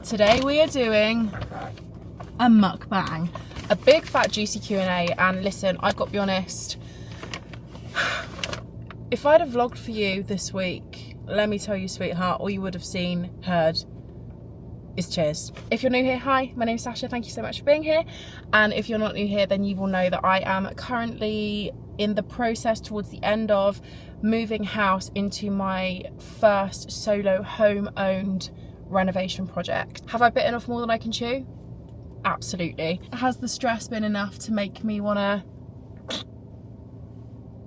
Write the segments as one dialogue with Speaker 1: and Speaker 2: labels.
Speaker 1: Today we are doing a mukbang, a big fat juicy Q&A. And listen, I've got to be honest, if I'd have vlogged for you this week, let me tell you, sweetheart, all you would have seen, heard is cheers. If you're new here, hi, my name's Sasha, thank you so much for being here. And if you're not new here, then you will know that I am currently in the process towards the end of moving house into my first solo home-owned renovation project. Have I bitten off more than I can chew? Absolutely. Has the stress been enough to make me want to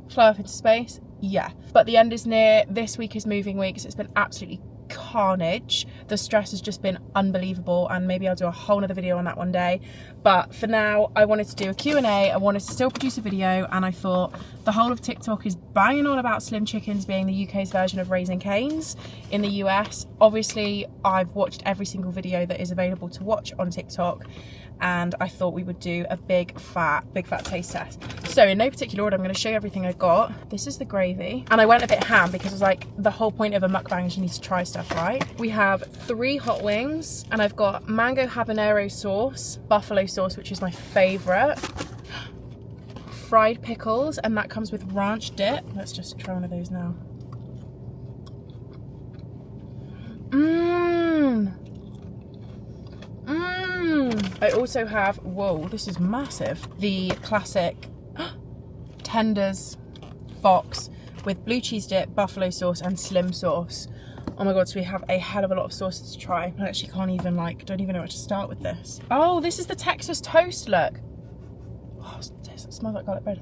Speaker 1: fly up into space? Yeah. But the end is near. This week is moving week, so it's been absolutely carnage. The stress has just been unbelievable, and maybe I'll do a whole nother video on that one day. But for now, I wanted to do a Q&A. I wanted to still produce a video, and I thought the whole of TikTok is banging on about slim chickens being the UK's version of Raising Cane's in the US. Obviously, I've watched every single video that is available to watch on TikTok, and I thought we would do a big fat taste test. So in no particular order, I'm going to show you everything I got. This is the gravy, and I went a bit ham because it's like the whole point of a mukbang is you need to try stuff, right? We have 3 hot wings, and I've got mango habanero sauce, buffalo sauce, which is my favorite, fried pickles, and that comes with ranch dip. Let's just try one of those now. I also have, whoa, this is massive, the classic tenders box with blue cheese dip, buffalo sauce, and slim sauce. Oh my god, so we have a hell of a lot of sauces to try. I actually can't even, don't even know where to start with this. Oh, this is the Texas toast, look. Oh, it smells like garlic bread.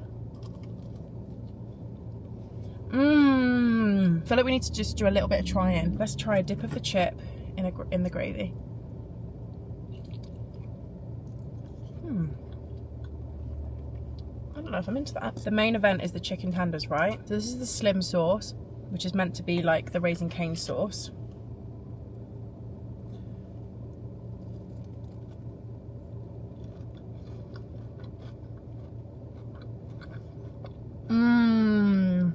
Speaker 1: I feel like we need to just do a little bit of trying. Let's try a dip of the chip in the gravy. I don't know if I'm into that. The main event is the chicken tenders, right? So this is the slim sauce, which is meant to be like the Raising Cane sauce.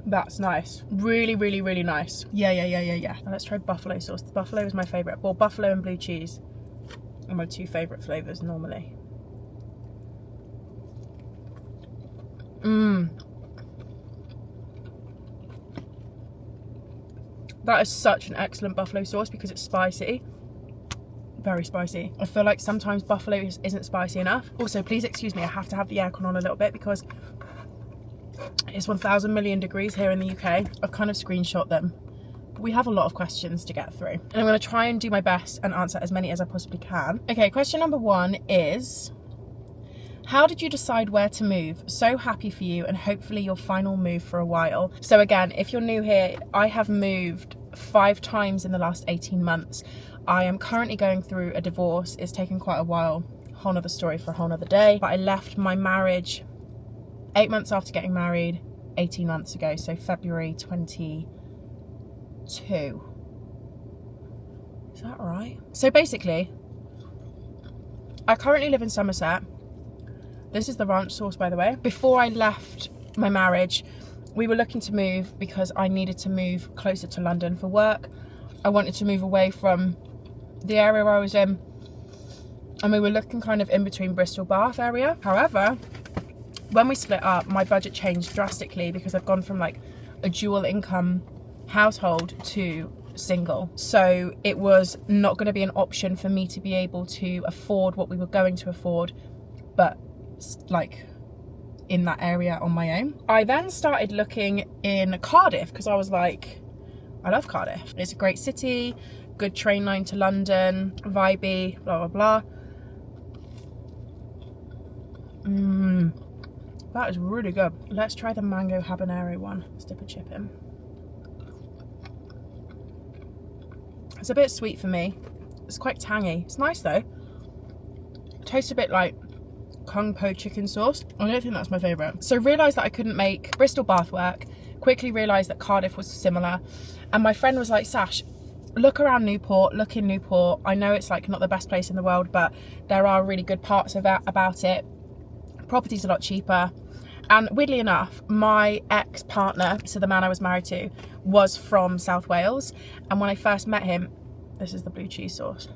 Speaker 1: That's nice. Really, really, really nice. Yeah. Now let's try buffalo sauce. The buffalo is my favorite. Well, buffalo and blue cheese are my 2 favorite flavors normally. That is such an excellent buffalo sauce because it's spicy. Very spicy. I feel like sometimes buffalo isn't spicy enough. Also, please excuse me, I have to have the aircon on a little bit because it's 1,000 million degrees here in the UK. I've kind of screenshot them. But we have a lot of questions to get through, and I'm going to try and do my best and answer as many as I possibly can. Okay, question number 1 is, how did you decide where to move? So happy for you, and hopefully your final move for a while. So again, if you're new here, I have moved 5 times in the last 18 months. I am currently going through a divorce. It's taken quite a while. Whole nother story for a whole nother day. But I left my marriage 8 months after getting married 18 months ago. So February 22. Is that right? So basically, I currently live in Somerset. This is the ranch sauce, by the way. Before I left my marriage, we were looking to move because I needed to move closer to London for work. I wanted to move away from the area where I was in, and we were looking kind of in between Bristol, Bath area. However, when we split up, my budget changed drastically because I've gone from like a dual income household to single. So it was not going to be an option for me to be able to afford what we were going to afford, but like in that area on my own. I then started looking in Cardiff because I was like, I love Cardiff. It's a great city, good train line to London, vibey, blah, blah, blah. That is really good. Let's try the mango habanero one. Let's dip a chip in. It's a bit sweet for me. It's quite tangy. It's nice though. It tastes a bit like Kung Po chicken sauce. I don't think that's my favourite. So realised that I couldn't make Bristol Bath work. Quickly realised that Cardiff was similar. And my friend was like, Sash, look around Newport, look in Newport. I know it's like not the best place in the world, but there are really good parts of about it. Property's a lot cheaper. And weirdly enough, my ex-partner, so the man I was married to, was from South Wales. And when I first met him, this is the blue cheese sauce.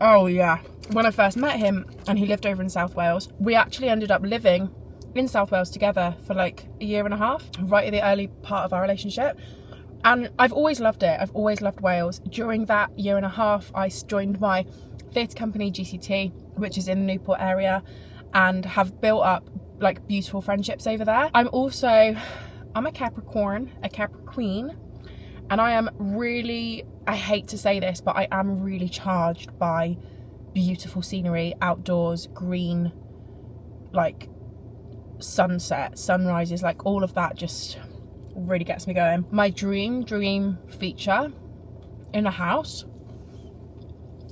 Speaker 1: Oh yeah. When I first met him and he lived over in South Wales, we actually ended up living in South Wales together for like a year and a half, right at the early part of our relationship. And I've always loved it. I've always loved Wales. During that year and a half, I joined my theatre company, GCT, which is in the Newport area, and have built up like beautiful friendships over there. I'm a Capricorn, and I am really, I hate to say this, but I am really charged by beautiful scenery, outdoors, green, like sunset, sunrises, like all of that just really gets me going. My dream feature in a house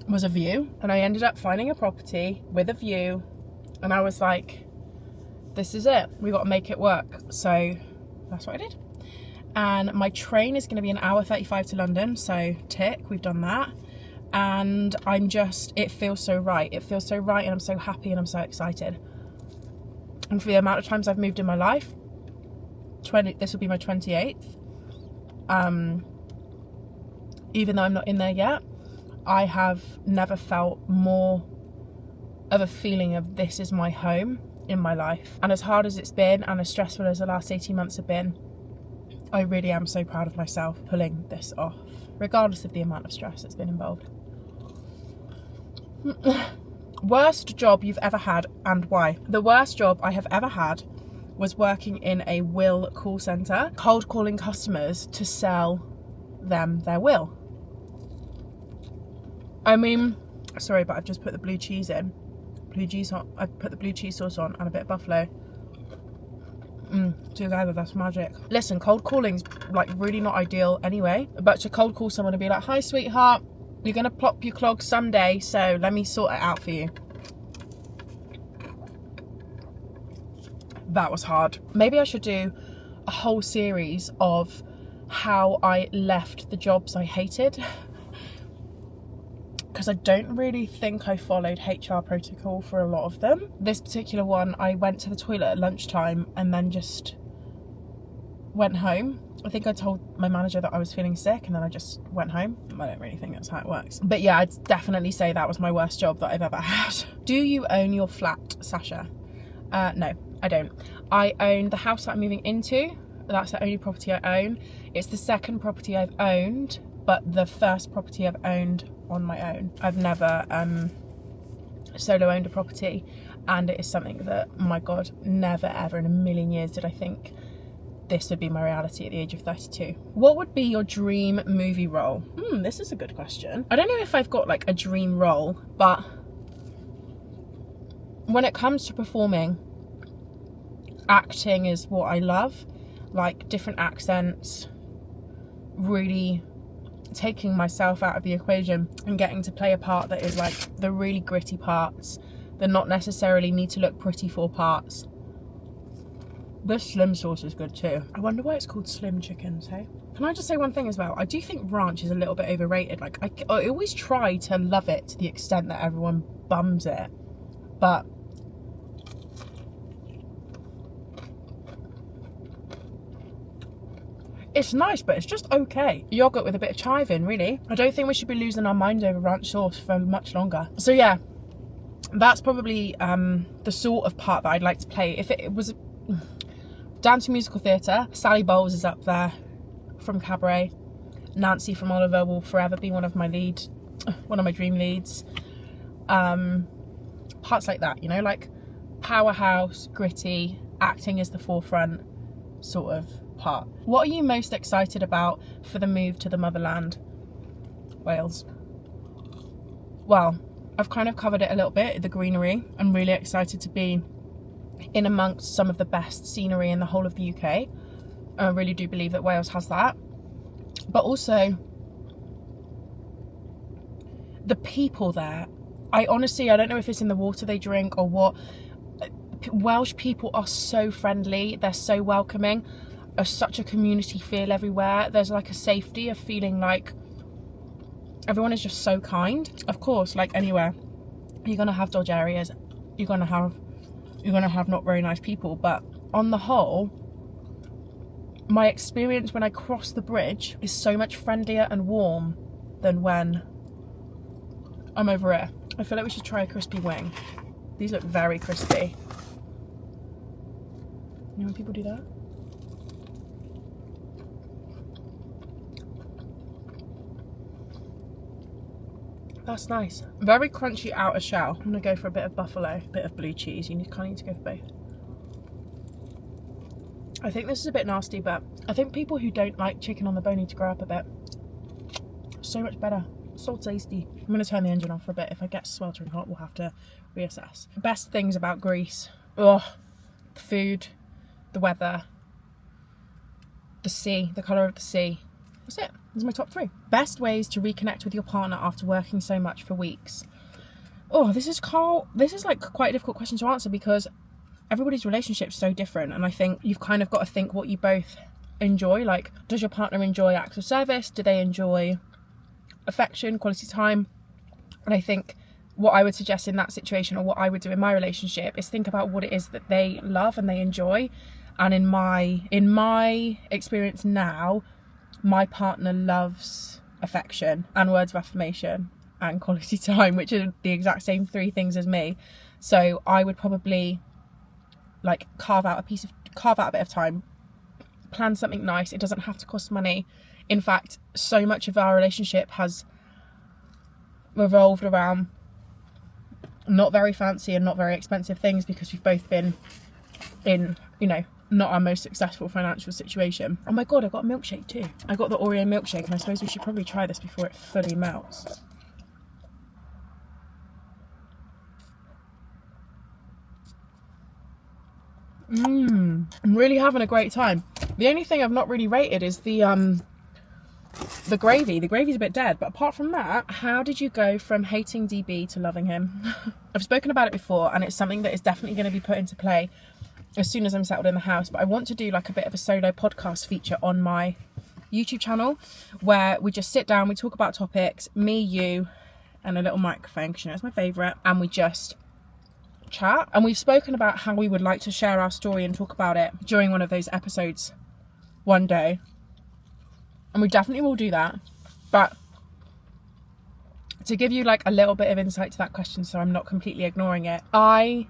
Speaker 1: was a view, and I ended up finding a property with a view, and I was like, this is it, we got to make it work. So that's what I did. And my train is going to be an hour 35 to London, so tick, we've done that. And it feels so right. It feels so right, and I'm so happy and I'm so excited. And for the amount of times I've moved in my life, this will be my 28th. Even though I'm not in there yet, I have never felt more of a feeling of this is my home in my life. And as hard as it's been and as stressful as the last 18 months have been, I really am so proud of myself pulling this off, regardless of the amount of stress that's been involved. Worst job you've ever had and why? The worst job I have ever had was working in a will call centre, cold calling customers to sell them their will. I mean, sorry, but I've just put the blue cheese in. I've put the blue cheese sauce on and a bit of buffalo. Together, that's magic. Listen, cold calling's like really not ideal anyway, but to cold call someone and be like, hi sweetheart, you're gonna plop your clog someday, so let me sort it out for you. That was hard. Maybe I should do a whole series of how I left the jobs I hated, because I don't really think I followed HR protocol for a lot of them. This particular one, I went to the toilet at lunchtime and then just went home. I think I told my manager that I was feeling sick and then I just went home. I don't really think that's how it works. But yeah, I'd definitely say that was my worst job that I've ever had. Do you own your flat, Sasha? No, I don't. I own the house that I'm moving into. That's the only property I own. It's the second property I've owned, but the first property I've owned on my own. I've never solo owned a property, and it is something that, my God, never ever in a million years did I think this would be my reality at the age of 32. What would be your dream movie role? This is a good question. I don't know if I've got like a dream role, but when it comes to performing, acting is what I love. Like different accents, really taking myself out of the equation and getting to play a part that is like the really gritty parts, the not necessarily need to look pretty for parts. This slim sauce is good too. I wonder why it's called slim chickens, hey? Can I just say one thing as well? I do think ranch is a little bit overrated. Like I always try to love it to the extent that everyone bums it, but it's nice, but it's just okay. Yogurt with a bit of chive in, really. I don't think we should be losing our minds over ranch sauce for much longer. So yeah, that's probably the sort of part that I'd like to play. If it was down to musical theatre, Sally Bowles is up there from Cabaret. Nancy from Oliver will forever be one of my dream leads. Parts like that, you know, like powerhouse, gritty, acting is the forefront sort of part. What are you most excited about for the move to the motherland, Wales? Well, I've kind of covered it a little bit, the greenery. I'm really excited to be in amongst some of the best scenery in the whole of the UK. I really do believe that Wales has that. But also the people there. I don't know if it's in the water they drink or what. Welsh people are so friendly, they're so welcoming. There's such a community feel everywhere. There's like a safety of feeling like everyone is just so kind. Of course, like anywhere, you're gonna have dodge areas, you're gonna have not very nice people, but on the whole, my experience when I cross the bridge is so much friendlier and warm than when I'm over it. I feel like we should try a crispy wing. These look very crispy. You know when people do that? That's nice. Very crunchy outer shell. I'm gonna go for a bit of buffalo, a bit of blue cheese. You kind of need to go for both. I think this is a bit nasty, but I think people who don't like chicken on the bone need to grow up a bit. So much better. So tasty. I'm gonna turn the engine off for a bit. If I get sweltering hot, we'll have to reassess. Best things about Greece. Oh, the food, the weather, the sea, the colour of the sea. That's it. These are my top 3. Best ways to reconnect with your partner after working so much for weeks. Oh, this is like quite a difficult question to answer because everybody's relationship's so different, and I think you've kind of got to think what you both enjoy. Like, does your partner enjoy acts of service? Do they enjoy affection, quality time? And I think what I would suggest in that situation, or what I would do in my relationship, is think about what it is that they love and they enjoy. And in my experience now, my partner loves affection and words of affirmation and quality time, which are the exact same 3 things as me. So I would probably like carve out a bit of time, plan something nice. It doesn't have to cost money. In fact, so much of our relationship has revolved around not very fancy and not very expensive things, because we've both been in, you know, not our most successful financial situation. Oh my god, I got a milkshake too. I got the Oreo milkshake, and I suppose we should probably try this before it fully melts. I'm really having a great time. The only thing I've not really rated is the gravy. The gravy's a bit dead, but apart from that, how did you go from hating DB to loving him? I've spoken about it before, and it's something that is definitely going to be put into play as soon as I'm settled in the house. But I want to do like a bit of a solo podcast feature on my YouTube channel where we just sit down, we talk about topics, me, you, and a little microphone, because you know it's my favourite, and we just chat. And we've spoken about how we would like to share our story and talk about it during one of those episodes one day, and we definitely will do that. But to give you like a little bit of insight to that question, so I'm not completely ignoring it, I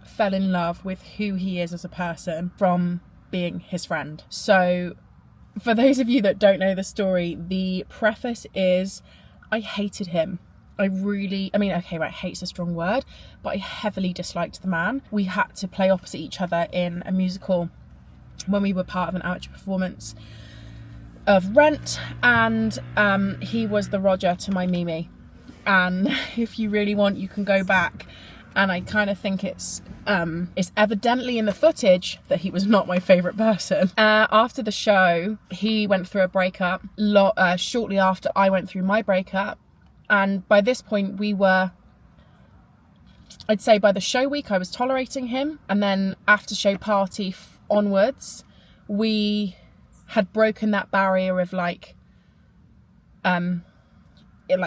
Speaker 1: fell in love with who he is as a person from being his friend. So for those of you that don't know the story, the preface is I hated him. Hate's a strong word, but I heavily disliked the man. We had to play opposite each other in a musical when we were part of an amateur performance of Rent, and he was the Roger to my Mimi. And if you really want, you can go back, and I kind of think it's evidently in the footage that he was not my favourite person. After the show, he went through a breakup shortly after I went through my breakup. And by this point I'd say by the show week I was tolerating him, and then after show party onwards we had broken that barrier of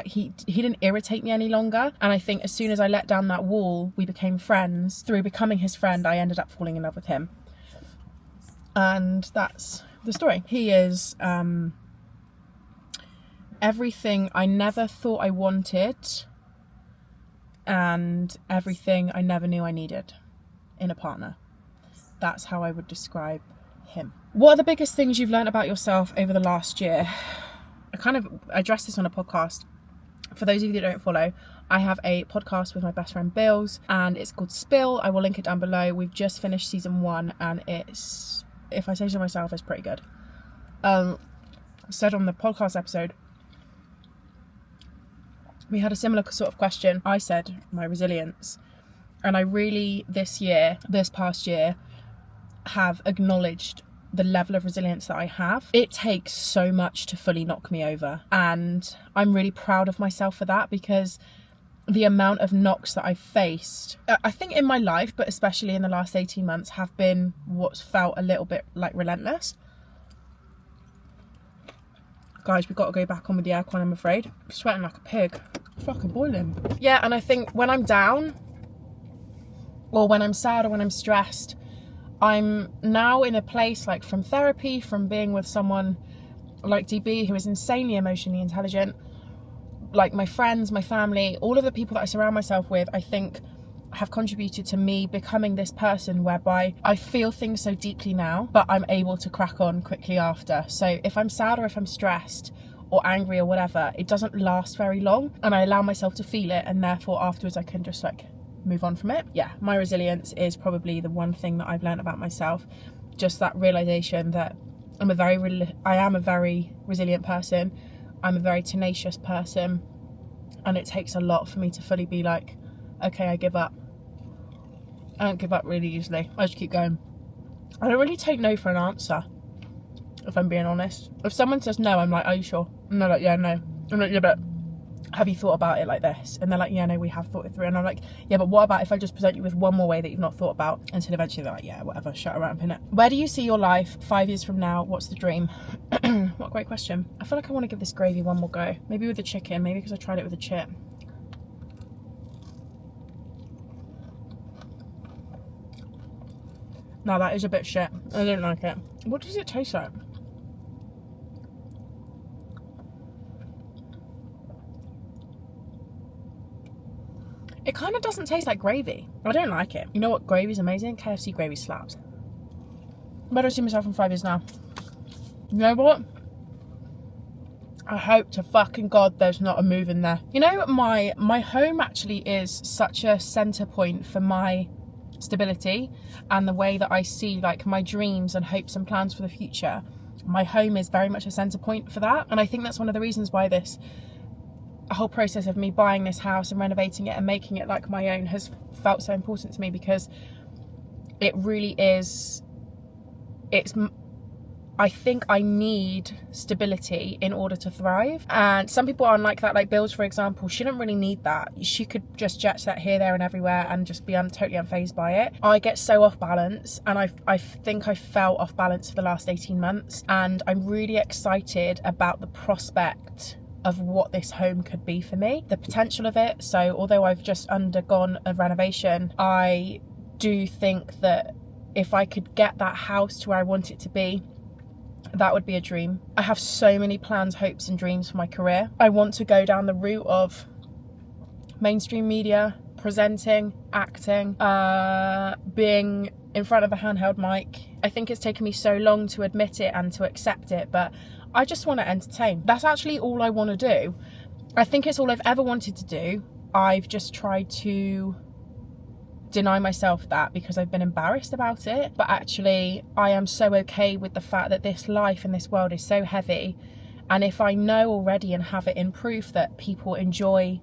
Speaker 1: he didn't irritate me any longer. And I think as soon as I let down that wall, we became friends. Through becoming his friend, I ended up falling in love with him, and that's the story. He is everything I never thought I wanted, and everything I never knew I needed in a partner. That's how I would describe him. What are the biggest things you've learned about yourself over the last year? I kind of addressed this on a podcast. For those of you that don't follow, I have a podcast with my best friend Bills, and it's called Spill. I will link it down below. We've just finished season 1, and it's, if I say so myself, it's pretty good. I said on the podcast episode, we had a similar sort of question. I said my resilience, and I really this past year have acknowledged the level of resilience that I have. It takes so much to fully knock me over, and I'm really proud of myself for that, because the amount of knocks that I've faced, I think in my life, but especially in the last 18 months, have been what's felt a little bit like relentless. Guys, we've got to go back on with the aircon, I'm afraid. I'm sweating like a pig. Fucking boiling. Yeah, and I think when I'm down, or when I'm sad, or when I'm stressed, I'm now in a place, like from therapy, from being with someone like DB, who is insanely emotionally intelligent, like my friends, my family, all of the people that I surround myself with, I think have contributed to me becoming this person whereby I feel things so deeply now, but I'm able to crack on quickly after. So if I'm sad or if I'm stressed or angry or whatever, it doesn't last very long, and I allow myself to feel it, and therefore afterwards I can just like move on from it. Yeah, my resilience is probably the one thing that I've learned about myself. Just that realization that I am a very resilient person. I'm a very tenacious person, and it takes a lot for me to fully be like, okay, I give up. I don't give up really easily. I just keep going. I don't really take no for an answer, if I'm being honest. If someone says no, I'm like, are you sure? And they're like, yeah, no. I'm like, yeah, but have you thought about it like this? And they're like, yeah, no, we have thought it through. And I'm like, yeah, but what about if I just present you with one more way that you've not thought about? Until eventually they're like, yeah, whatever, shut around, pin it. Where do you see your life 5 years from now? What's the dream? What a great question. I feel like I want to give this gravy one more go. Maybe with the chicken, maybe because I tried it with a chip. No, that is a bit shit. I don't like it. What does it taste like? It kind of doesn't taste like gravy. I don't like it. You know what gravy's amazing? KFC gravy slaps. Where do I see myself in 5 years now? You know what? I hope to fucking God there's not a move in there. You know, my home actually is such a centre point for my stability and the way that I see like my dreams and hopes and plans for the future. My home is very much a centre point for that, and I think that's one of the reasons why this whole process of me buying this house and renovating it and making it like my own has felt so important to me, because it really is, I think I need stability in order to thrive. And some people aren't like that, like Bills, for example. She didn't really need that. She could just jet set here, there and everywhere and just be totally unfazed by it. I get so off balance, and I think I fell off balance for the last 18 months. And I'm really excited about the prospect of what this home could be for me, the potential of it. So although I've just undergone a renovation, I do think that if I could get that house to where I want it to be, that would be a dream. I have so many plans, hopes and dreams for my career. I want to go down the route of mainstream media, presenting, acting, being in front of a handheld mic. I think it's taken me so long to admit it and to accept it, but I just want to entertain. That's actually all I want to do. I think it's all I've ever wanted to do. I've just tried to deny myself that because I've been embarrassed about it. But actually, I am so okay with the fact that this life and this world is so heavy. And if I know already and have it in proof that people enjoy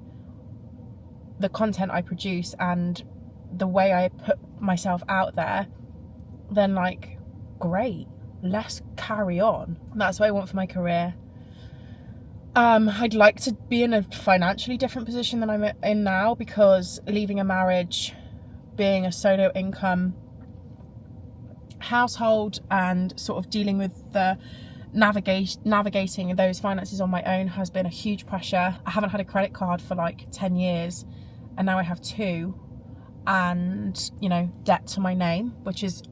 Speaker 1: the content I produce and the way I put myself out there, then like, great. Let's carry on. That's what I want for my career. I'd like to be in a financially different position than I'm in now, because leaving a marriage, being a solo income household and sort of dealing with the navigating those finances on my own has been a huge pressure. I haven't had a credit card for like 10 years and now I have 2, and you know, debt to my name, which is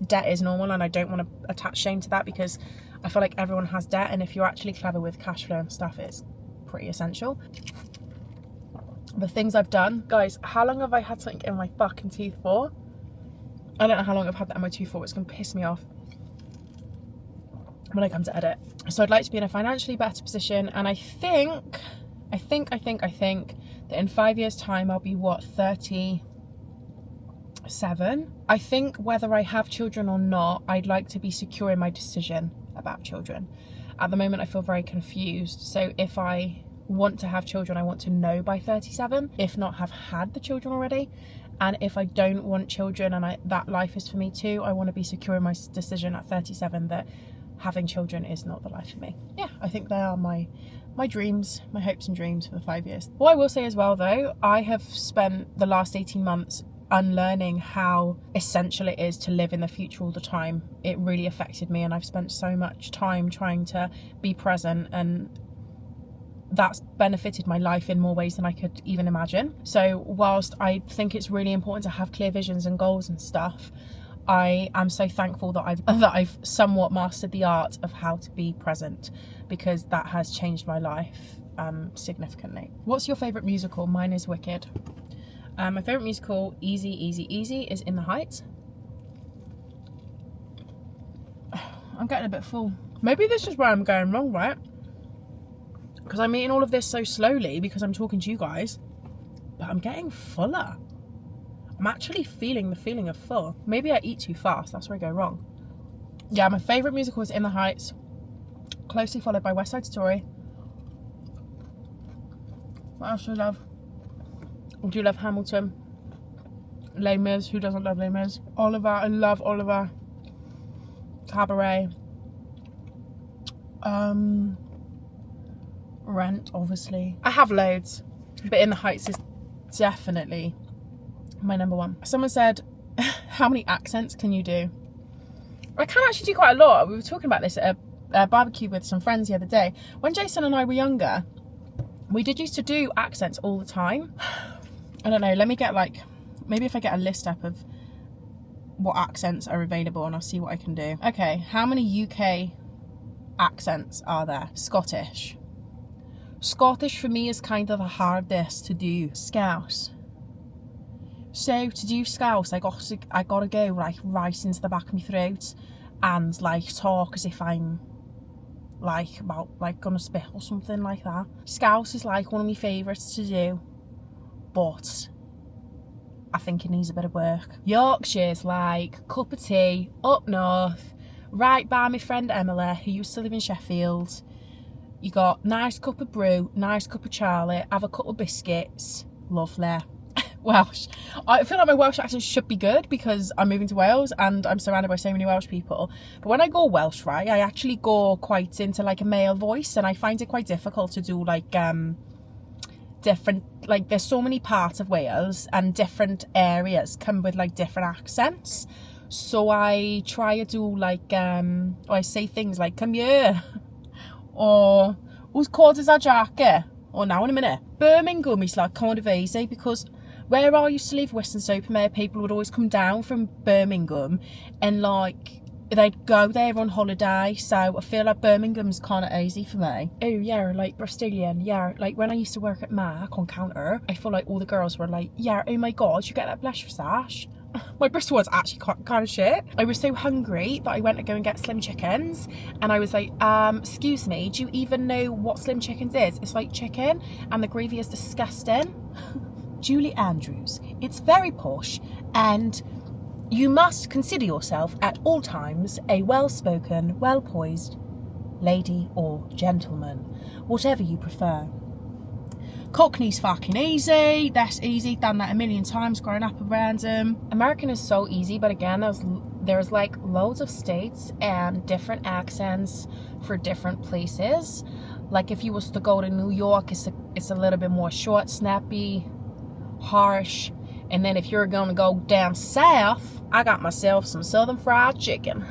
Speaker 1: debt is normal, and I don't want to attach shame to that, because I feel like everyone has debt, and if you're actually clever with cash flow and stuff, it's pretty essential. The things I've done, guys, how long have I had something in my fucking teeth for? I don't know how long I've had that in my tooth for. It's gonna piss me off when I come to edit. So I'd like to be in a financially better position, and I think that in 5 years time I'll be 37. I think whether I have children or not, I'd like to be secure in my decision about children. At the moment I feel very confused. So if I want to have children, I want to know by 37, if not have had the children already. And if I don't want children and that life is for me too, I want to be secure in my decision at 37 that having children is not the life for me. Yeah, I think they are my dreams, my hopes and dreams for the 5 years. What I will say as well though, I have spent the last 18 months unlearning how essential it is to live in the future all the time. It really affected me, and I've spent so much time trying to be present, and that's benefited my life in more ways than I could even imagine. So whilst I think it's really important to have clear visions and goals and stuff, I am so thankful that I've somewhat mastered the art of how to be present, because that has changed my life significantly. What's your favourite musical? Mine is Wicked. My favourite musical, easy, is In the Heights. I'm getting a bit full. Maybe this is where I'm going wrong, right? Because I'm eating all of this so slowly because I'm talking to you guys. But I'm getting fuller. I'm actually feeling the feeling of full. Maybe I eat too fast. That's where I go wrong. Yeah, my favourite musical is In the Heights. Closely followed by West Side Story. What else do I love? I do love Hamilton. Les Mis. Who doesn't love Les Mis? Oliver. I love Oliver. Cabaret. Rent, obviously. I have loads, but In the Heights is definitely my number one. Someone said, how many accents can you do? I can actually do quite a lot. We were talking about this at a barbecue with some friends the other day. When Jason and I were younger, we did used to do accents all the time. I don't know, let me get like, maybe if I get a list up of what accents are available and I'll see what I can do. Okay, how many UK accents are there? Scottish. Scottish for me is kind of the hardest to do. Scouse. So to do Scouse, I gotta go like right into the back of my throat and like talk as if I'm like about like gonna spit or something like that. Scouse is like one of my favourites to do, but I think it needs a bit of work. Yorkshire's like cup of tea up north, right by my friend Emily who used to live in Sheffield. You got nice cup of brew, nice cup of Charlie, have a couple of biscuits, lovely. Welsh. I feel like my Welsh accent should be good because I'm moving to Wales and I'm surrounded by so many Welsh people. But when I go Welsh, right, I actually go quite into like a male voice and I find it quite difficult to do like different, like there's so many parts of Wales and different areas come with like different accents. So I try to do like, or I say things like, come here. Or, whose cord is that jacket? Or now in a minute. Birmingham is like kind of easy because where I used to live, Weston-super-Mare, people would always come down from Birmingham and like they'd go there on holiday. So I feel like Birmingham's kind of easy for me. Oh yeah, like Bristolian, yeah. Like when I used to work at Mac on counter, I feel like all the girls were like, yeah, oh my god, you get that blush sash. My Bristol was actually kind of shit. I was so hungry that I went to go and get Slim Chickens and I was like, excuse me, do you even know what Slim Chickens is? It's like chicken and the gravy is disgusting. Julie Andrews, it's very posh and you must consider yourself at all times a well-spoken, well-poised lady or gentleman, whatever you prefer. Cockney's fucking easy. That's easy. Done that a million times growing up around them. American is so easy, but again, there's like loads of states and different accents for different places. Like if you was to go to New York, it's a little bit more short, snappy, harsh. And then if you're going to go down south, I got myself some Southern fried chicken.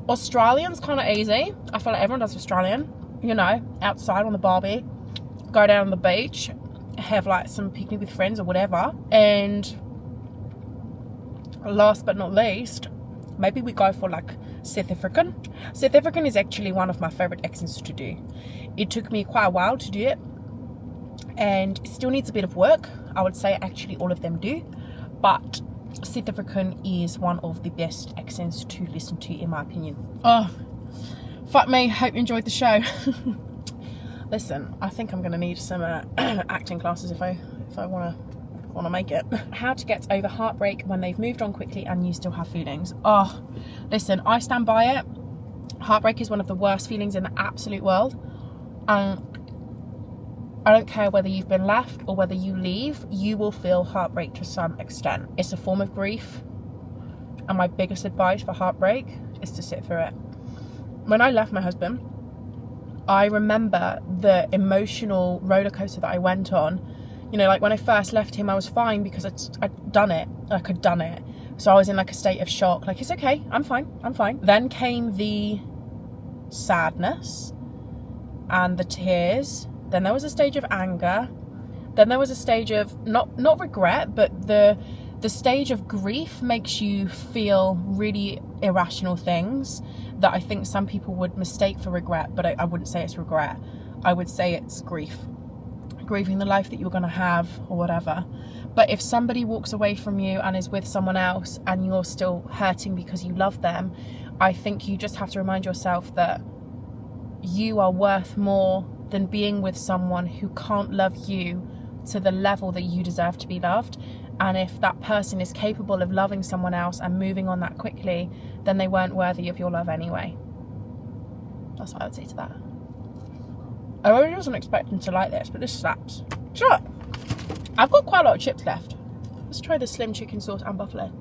Speaker 1: Australian's kind of easy. I feel like everyone does Australian. You know, outside on the barbie, go down on the beach, have like some picnic with friends or whatever. And last but not least, maybe we go for like South African. South African is actually one of my favourite accents to do. It took me quite a while to do it and it still needs a bit of work. I would say actually all of them do, but South African is one of the best accents to listen to in my opinion. Oh, fuck me, hope you enjoyed the show. Listen, I think I'm going to need some acting classes if I want to make it. How to get over heartbreak when they've moved on quickly and you still have feelings. Oh, listen, I stand by it. Heartbreak is one of the worst feelings in the absolute world. I don't care whether you've been left or whether you leave, you will feel heartbreak to some extent. It's a form of grief. And my biggest advice for heartbreak is to sit through it. When I left my husband, I remember the emotional roller coaster that I went on. You know, like when I first left him, I was fine because I'd done it. I had done it. So I was in like a state of shock. Like, it's okay. I'm fine. Then came the sadness and the tears. Then there was a stage of anger. Then there was a stage of not regret, but the The stage of grief makes you feel really irrational things that I think some people would mistake for regret, but I wouldn't say it's regret. I would say it's grief. Grieving the life that you're going to have or whatever. But if somebody walks away from you and is with someone else and you're still hurting because you love them, I think you just have to remind yourself that you are worth more than being with someone who can't love you to the level that you deserve to be loved. And if that person is capable of loving someone else and moving on that quickly, then they weren't worthy of your love anyway. That's what I would say to that. I really wasn't expecting to like this, but this slaps. Do you know what? I've got quite a lot of chips left. Let's try the slim chicken sauce and buffalo.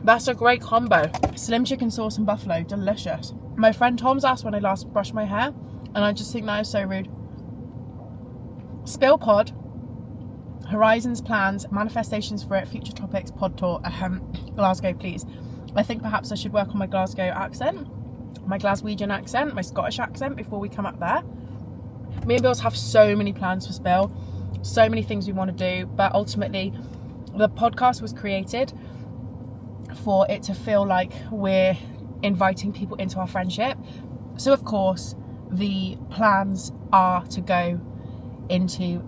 Speaker 1: That's a great combo. Slim chicken sauce and buffalo, delicious. My friend Tom's asked when I last brushed my hair, and I just think that is so rude. Spill pod, horizons, plans, manifestations for it, future topics, pod tour, Glasgow please. I think perhaps I should work on my Glasgow accent, my Glaswegian accent, my Scottish accent before we come up there. Me and Bills have so many plans for Spill, so many things we want to do, but ultimately the podcast was created for it to feel like we're inviting people into our friendship. So of course the plans are to go into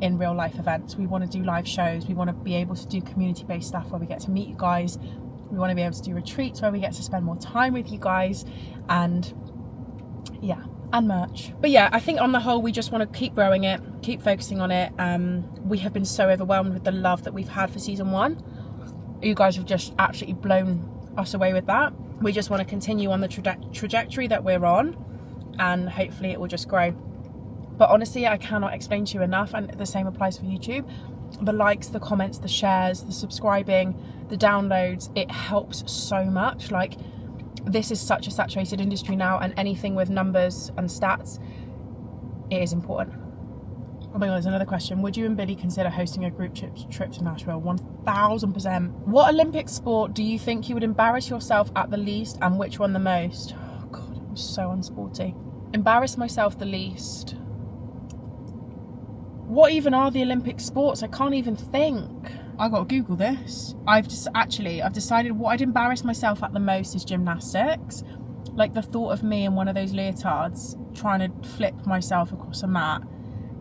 Speaker 1: in real life events. We want to do live shows. We want to be able to do community-based stuff where we get to meet you guys. We want to be able to do retreats where we get to spend more time with you guys, and yeah, and merch. But yeah, I think on the whole we just want to keep growing it, keep focusing on it. We have been so overwhelmed with the love that we've had for season 1. You guys have just absolutely blown us away with that. We just want to continue on the trajectory that we're on, and hopefully it will just grow. But honestly, I cannot explain to you enough, and the same applies for YouTube. The likes, the comments, the shares, the subscribing, the downloads, it helps so much. Like, this is such a saturated industry now, and anything with numbers and stats, it is important. Oh my god, there's another question. Would you and Billy consider hosting a group trip to Nashville? 1000%. What Olympic sport do you think you would embarrass yourself at the least, and which one the most? Oh god, I'm so unsporty. Embarrass myself the least. What even are the Olympic sports? I can't even think. I gotta Google this. I've decided what I'd embarrass myself at the most is gymnastics. Like the thought of me in one of those leotards trying to flip myself across a mat.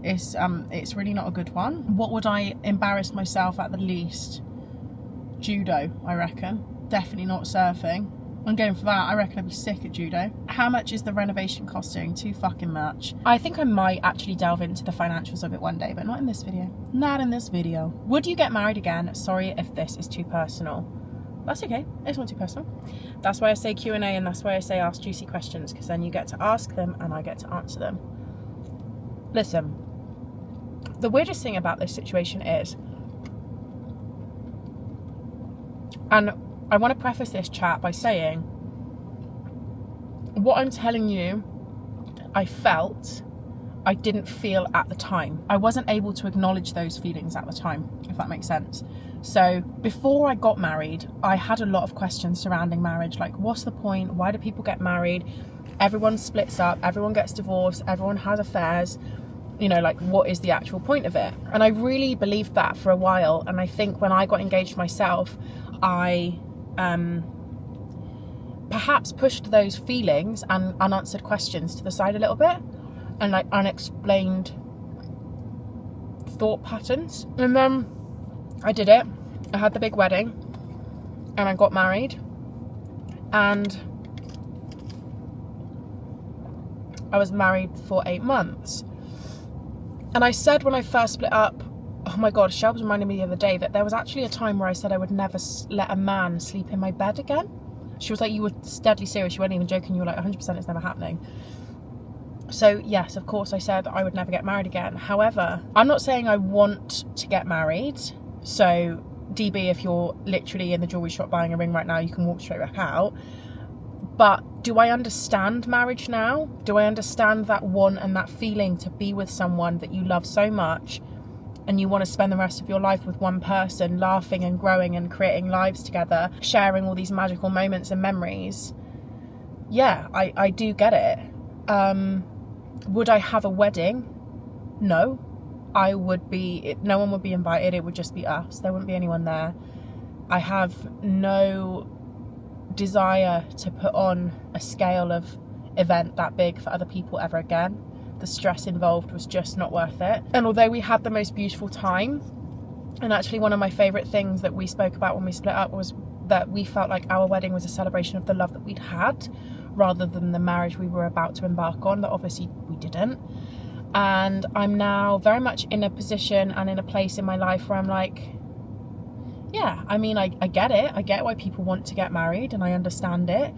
Speaker 1: It's really not a good one. What would I embarrass myself at the least? Judo, I reckon. Definitely not surfing. I'm going for that. I reckon I'd be sick at judo. How much is the renovation costing? Too fucking much. I think I might actually delve into the financials of it one day, but not in this video. Not in this video. Would you get married again? Sorry if this is too personal. That's okay. It's not too personal. That's why I say Q&A, and that's why I say ask juicy questions, because then you get to ask them and I get to answer them. Listen. The weirdest thing about this situation is, and I want to preface this chat by saying, what I'm telling you, I felt, I didn't feel at the time. I wasn't able to acknowledge those feelings at the time, if that makes sense. So before I got married, I had a lot of questions surrounding marriage. Like, what's the point? Why do people get married? Everyone splits up, everyone gets divorced, everyone has affairs. You know, like, what is the actual point of it? And I really believed that for a while. And I think when I got engaged myself, I perhaps pushed those feelings and unanswered questions to the side a little bit, and like unexplained thought patterns. And then I did it. I had the big wedding and I got married, and I was married for 8 months. And I said when I first split up, oh my god, Shell was reminding me the other day that there was actually a time where I said I would never let a man sleep in my bed again. She was like, you were deadly serious, you weren't even joking, you were like 100% it's never happening. So yes, of course I said I would never get married again. However, I'm not saying I want to get married. So DB, if you're literally in the jewellery shop buying a ring right now, you can walk straight back out. But do I understand marriage now? Do I understand that want and that feeling to be with someone that you love so much, and you want to spend the rest of your life with one person, laughing and growing and creating lives together, sharing all these magical moments and memories? Yeah, I do get it. Would I have a wedding? no. No one would be invited. It would just be us. There wouldn't be anyone there. I have no desire to put on a scale of event that big for other people ever again. The stress involved was just not worth it. And although we had the most beautiful time, and actually one of my favourite things that we spoke about when we split up was that we felt like our wedding was a celebration of the love that we'd had rather than the marriage we were about to embark on, that obviously we didn't. And I'm now very much in a position and in a place in my life where I'm like, yeah, I mean, I get it. I get why people want to get married and I understand it.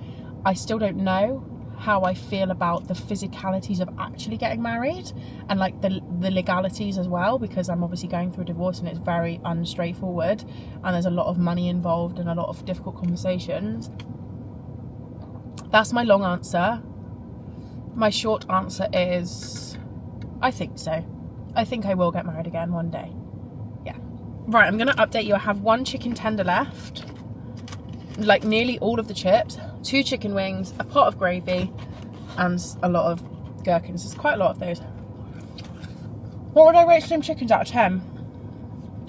Speaker 1: I still don't know how I feel about the physicalities of actually getting married and like the legalities as well, because I'm obviously going through a divorce and it's very unstraightforward and there's a lot of money involved and a lot of difficult conversations. That's my long answer. My short answer is I think so. I think I will get married again one day. Yeah. Right, I'm gonna update you. I have 1 chicken tender left, like nearly all of the chips, 2 chicken wings, a pot of gravy, and a lot of gherkins. There's quite a lot of those. What would I rate Slim Chickens out of 10?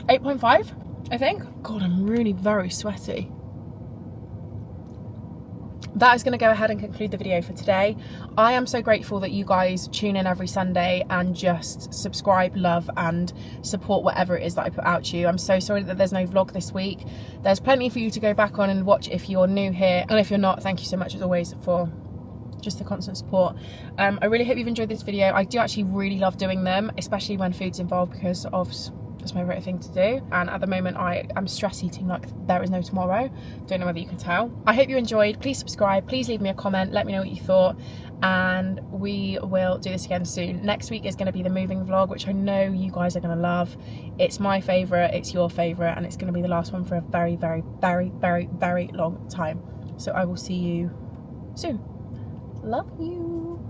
Speaker 1: 8.5, I think. God, I'm really very sweaty. That is going to go ahead and conclude the video for today. I am so grateful that you guys tune in every Sunday and just subscribe, love and support whatever it is that I put out to you. I'm so sorry that there's no vlog this week. There's plenty for you to go back on and watch if you're new here, and if you're not, thank you so much as always for just the constant support. I really hope you've enjoyed this video. I do actually really love doing them, especially when food's involved, because of it's my favourite thing to do, and at the moment I am stress eating like there is no tomorrow. Don't know whether you can tell. I hope you enjoyed. Please subscribe, please leave me a comment, let me know what you thought, and we will do this again soon. Next week is going to be the moving vlog, which I know you guys are going to love. It's my favourite, it's your favourite, and it's going to be the last one for a very, very, very, very, very long time. So I will see you soon. Love you.